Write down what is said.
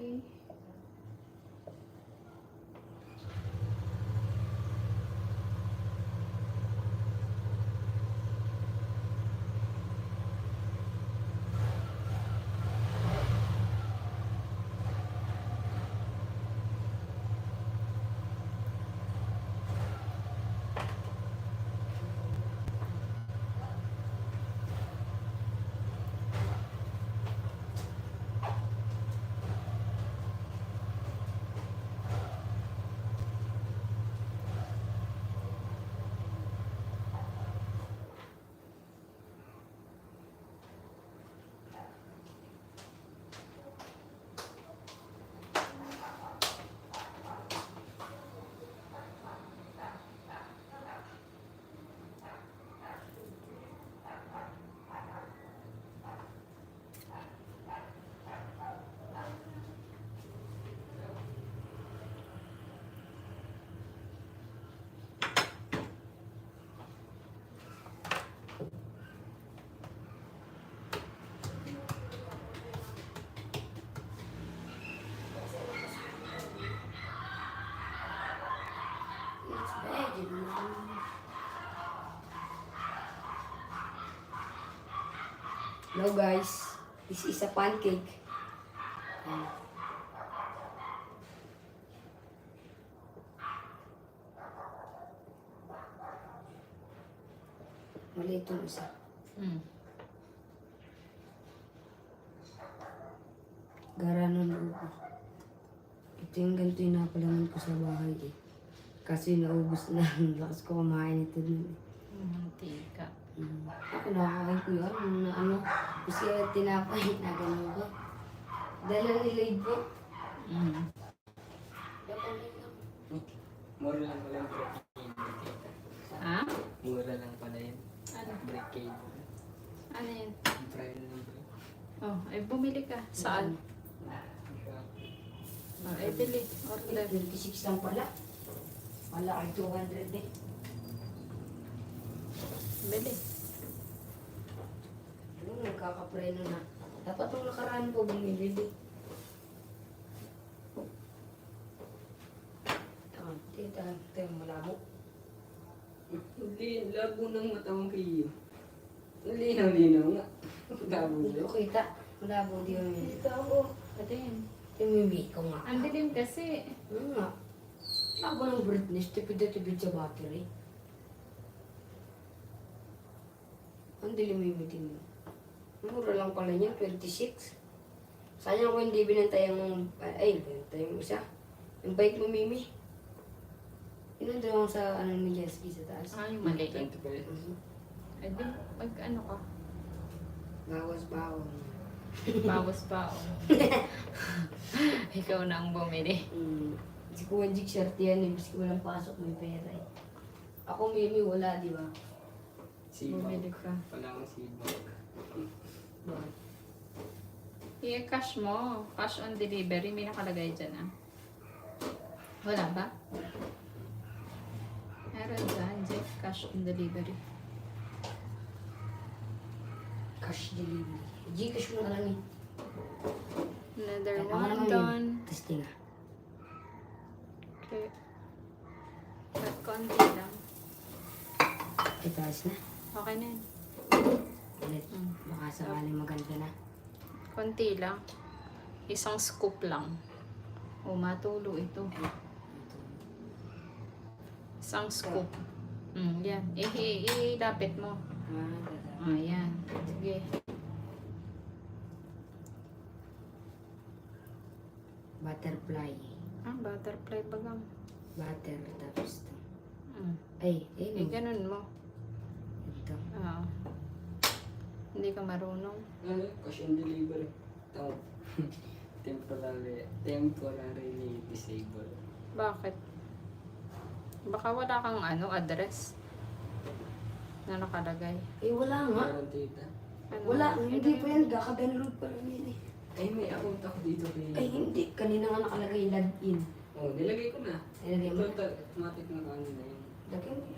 Okay. It's veggie. Hello guys, this is a pancake. Ayan. Mali itong isa. Gara ng lupa. Ito yung ganito yung napalaman ko sa bahay eh. Kasi naubos na ang lakas ko kumain ito dun eh. Mantika. Ako nakakain ko yun, nung na ano, kasi tinapay na gano'n ko. Dala nilay po. Mura lang pala yung brickade. Ha? Mura lang pala yun. Ano? Brickade. Ano yun? Ang price ng brick. Oh, ay bumili ka. Saan? Oh, ay bili. Order. 26 lang pala. Wala ay 200 eh. Bili. Ano, nagkakapreno na. Dapat nung nakaraan po bumili din. Ito yung malabo. Hindi, labo ng matawang kayo. Linaw-linaw nga. Labo Hindi na. ko kita. Malabo di yung Kita ko. Ito yun. timimi ko nga. Ang dilim kasi. Ano nga? Labo ng brightness, tipid na tipid sa battery. Ang dilim-imitin mo. Mura lang pala niya, 26. Sayang ko hindi binantay ang... Ay, binantay mo isa. Yung bike mo, Mimi. Inunda mo sa ano ni Jesky sa taas. Ah, yung maliit. 20 pesos. Mhm. Ay, di, mag ano ka? Bawas bawang. Bawas pa. Oh. Ikaw na ang bumili. Si Kuya Jig shirt yan eh. Biski walang pasok, may pera eh. Ako, Mimi, wala, di ba? Bumili Sibag. ka. Wala akong sibag. Bakit? I-cash mo. Cash on delivery. May nakalagay dyan ah. Wala ba? Meron dyan. Jeff, cash on delivery. Cash delivery. Gcash mo na lang eh. Another Tama one naman done. yun. Testing ah. Okay. At konti lang. Itaas na. Okay na yun. Ulit. Baka sakaling maganda na. Konti lang. Isang scoop lang. O, matulo ito. Isang scoop. Yan. Ilapit mo. Ayan. Sige. Butterfly. Ah, butterfly bagang. Butter. Tapos ito. Mm. Ay, Eh, ganun mo. Ito. Oo. Hindi ka marunong. Ano? Cash on delivery. Tawag. Temporarily disabled. Bakit? Baka wala kang address na nakalagay. Eh, wala nga. Meron tita. Ano? Wala. Hindi pa yan. Kaka-download pa lang yun eh. Ay, may account ako dito kay... Ay, hindi. Kanina nga nakalagay login. Oh, nilagay ko na. Nilagay mo. Ito, automatic na kanina yun. Lagyan mo.